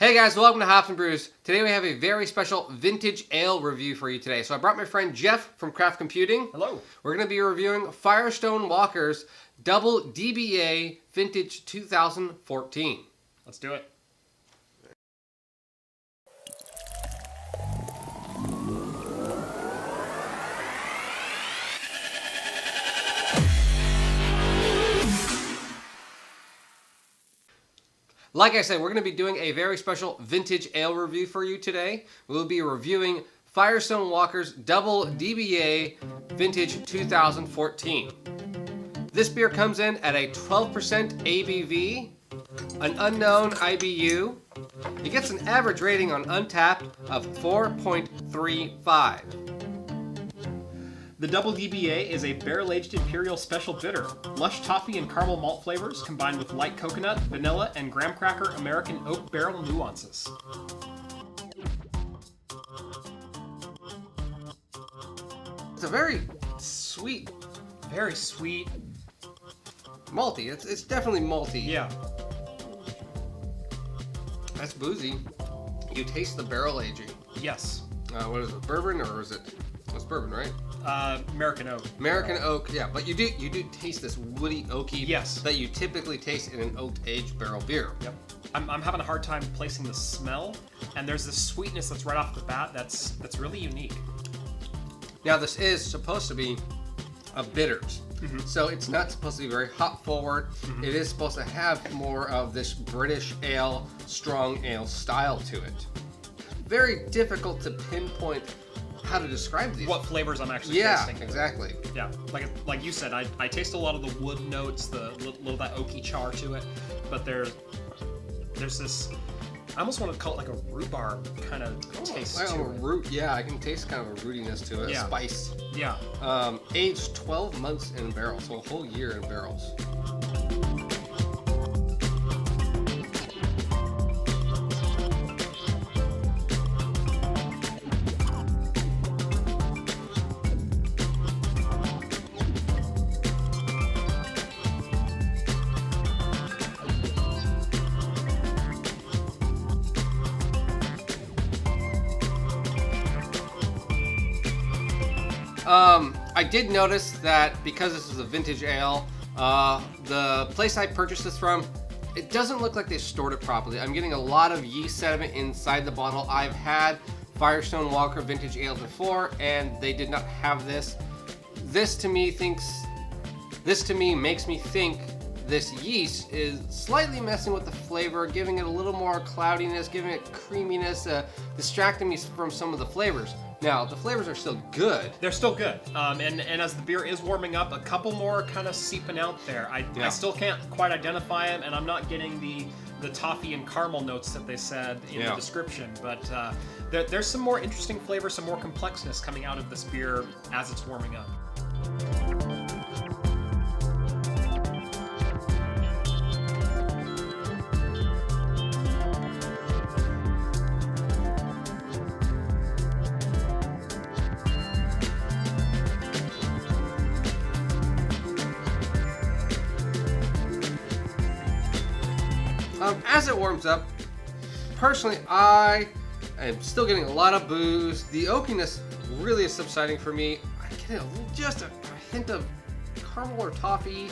Hey guys, welcome to Hops and Brews. Today we have a very special vintage ale review for you today. So I brought my friend Jeff from Craft Computing. Hello. We're going to be reviewing Firestone Walker's Double DBA Vintage 2014. Let's do it. Like I said, we're going to be doing a very special vintage ale review for you today. We'll be reviewing Firestone Walker's Double DBA Vintage 2014. This beer comes in at a 12% ABV, an unknown IBU. It gets an average rating on Untappd of 4.35. The Double DBA is a barrel-aged imperial special bitter. Lush toffee and caramel malt flavors combined with light coconut, vanilla, and graham cracker American oak barrel nuances. It's a very sweet, malty. It's definitely malty. Yeah. That's boozy. You taste the barrel aging. Yes. What is it? Bourbon or is it? It's bourbon, right? American oak. American oak, yeah. But you do taste this woody, oaky. Yes. That you typically taste in an oaked aged barrel beer. Yep. I'm having a hard time placing the smell, and there's this sweetness that's right off the bat that's really unique. Now this is supposed to be a bitters. Mm-hmm. So it's not supposed to be very hop forward. Mm-hmm. It is supposed to have more of this British ale, strong ale style to it. Very difficult to pinpoint how to describe these. What flavors I'm actually tasting. Yeah, exactly. Yeah, like you said, I taste a lot of the wood notes, the little that oaky char to it, but there's this, I almost want to call it like a rhubarb kind of taste to it. Root, yeah, I can taste kind of a rootiness to it, Yeah. a spice. Yeah. Aged 12 months in barrels, so a whole year in barrels. I did notice that because this is a vintage ale, the place I purchased this from, it doesn't look like they stored it properly. I'm getting a lot of yeast sediment inside the bottle. I've had Firestone Walker vintage ales before, and they did not have this. This to me makes me think this yeast is slightly messing with the flavor, giving it a little more cloudiness, giving it creaminess, distracting me from some of the flavors. Now, the flavors are still good. They're still good. And as the beer is warming up, a couple more kind of seeping out there. I still can't quite identify them, and I'm not getting the toffee and caramel notes that they said in the description. But there's some more interesting flavors, some more complexness coming out of this beer as it's warming up. As it warms up, personally, I am still getting a lot of booze. The oakiness really is subsiding for me. I get just a hint of caramel or toffee.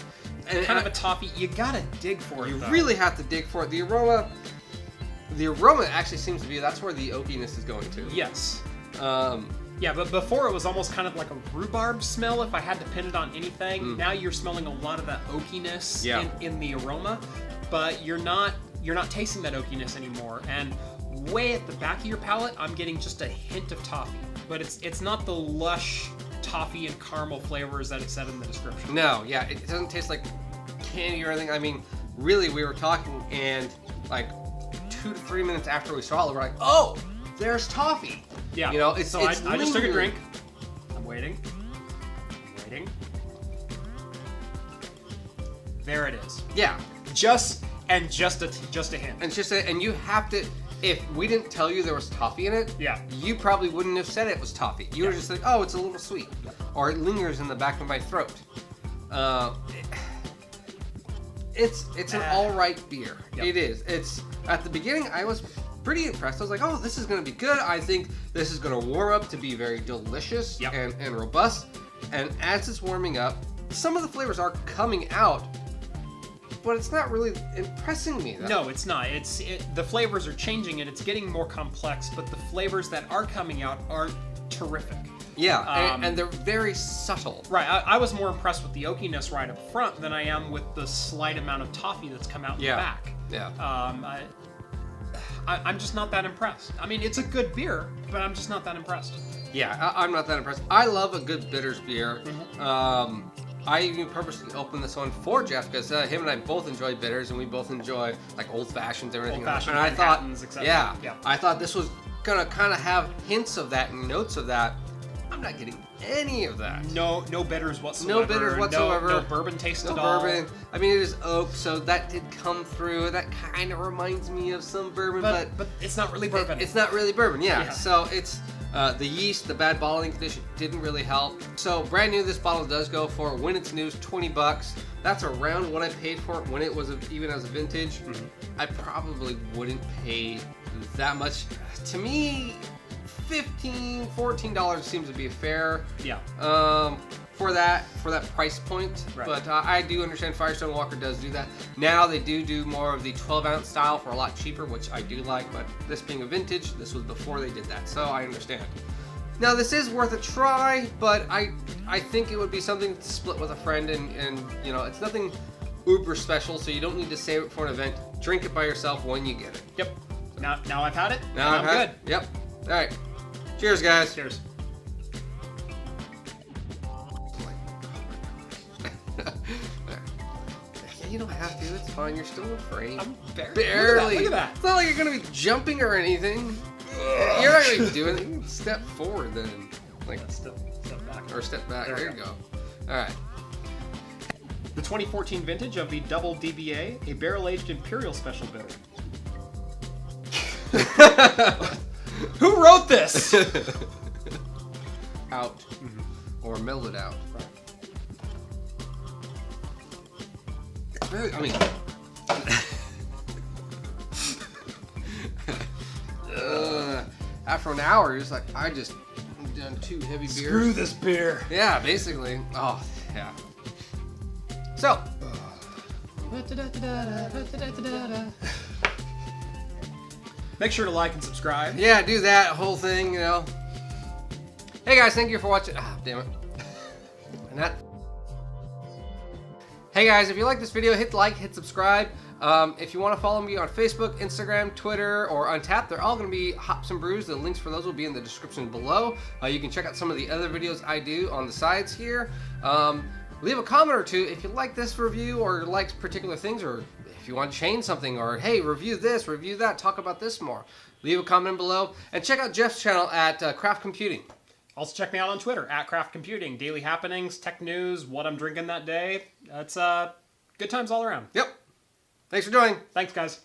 And Kind of a toffee. You gotta dig for it, You though. really have to dig for it. The aroma actually seems to be, that's where the oakiness is going to. Yes. Yeah, but before it was almost kind of like a rhubarb smell if I had to pin it on anything. Now you're smelling a lot of that oakiness in the aroma, but you're not tasting that oakiness anymore. And way at the back of your palate, I'm getting just a hint of toffee, but it's not the lush toffee and caramel flavors that it said in the description. No, yeah, it doesn't taste like candy or anything. I mean, really, we were talking, and like 2 to 3 minutes after we swallowed, we're like, oh, there's toffee. Yeah. You know, I just took a drink. I'm waiting. There it is. Yeah. Just a hint. And and you have to, if we didn't tell you there was toffee in it, you probably wouldn't have said it was toffee. You were just like, oh, it's a little sweet, or it lingers in the back of my throat. It's an all right beer. It is. It's at the beginning I was pretty impressed. I was like, oh, this is going to be good. I think this is going to warm up to be very delicious and robust. And as it's warming up, some of the flavors are coming out, but it's not really impressing me. No, it's not. The flavors are changing and it's getting more complex, but the flavors that are coming out aren't terrific. Yeah, and they're very subtle. Right. I was more impressed with the oakiness right up front than I am with the slight amount of toffee that's come out in the back. Yeah. I'm just not that impressed. I mean, it's a good beer, but I'm just not that impressed. Yeah, I'm not that impressed. I love a good bitters beer. I even purposely opened this one for Jeff because him and I both enjoy bitters, and we both enjoy like old fashions and everything. Old-fashioned and I thought, yeah, I thought this was gonna kind of have hints of that and notes of that. I'm not getting any of that. No bitters whatsoever. No bitters whatsoever. No bourbon taste at all. No bourbon. I mean, it is oak, so that did come through. That kind of reminds me of some bourbon, but it's not really bourbon. It's not really bourbon, yeah. So it's the yeast, the bad bottling condition didn't really help. So brand new, this bottle does go for, when it's new, $20. That's around what I paid for it when it was even as a vintage. I probably wouldn't pay that much. To me, $15, $14 seems to be fair. Yeah. For that price point. Right. But I do understand Firestone Walker does do that. Now they do more of the 12-ounce style for a lot cheaper, which I do like. But this being a vintage, this was before they did that, so I understand. Now this is worth a try, but I think it would be something to split with a friend, and you know, it's nothing uber special, so you don't need to save it for an event. Drink it by yourself when you get it. Yep. Now I've had it. Now I'm good. Yep. All right. Cheers, guys. Cheers. You don't have to. It's fine. You're still in frame. I'm barely. Look at that. It's not like you're gonna be jumping or anything. You're not gonna be doing it. You can step forward then, like step back. Or step back. There you go. All right. The 2014 vintage of the Double DBA, a barrel-aged imperial special bill. Who wrote this? Out. Or milled out. Right. Very, I mean, after an hour, you're just like, I'm done 2 heavy beers. Screw this beer. Yeah, basically. Oh, yeah. So. Make sure to like and subscribe. Yeah, do that whole thing, you know. Hey guys, thank you for watching. Ah, damn it. And that. Hey guys, if you like this video, hit like, hit subscribe. If you want to follow me on Facebook, Instagram, Twitter, or Untappd, they're all going to be Hops and Brews. The links for those will be in the description below. You can check out some of the other videos I do on the sides here. Leave a comment or two if you like this review or like particular things, or if you want to change something, or hey, review this, review that, talk about this more. Leave a comment below, and check out Jeff's channel at Craft Computing. Also check me out on Twitter, at Craft Computing. Daily happenings, tech news, what I'm drinking that day. It's good times all around. Yep. Thanks for joining. Thanks, guys.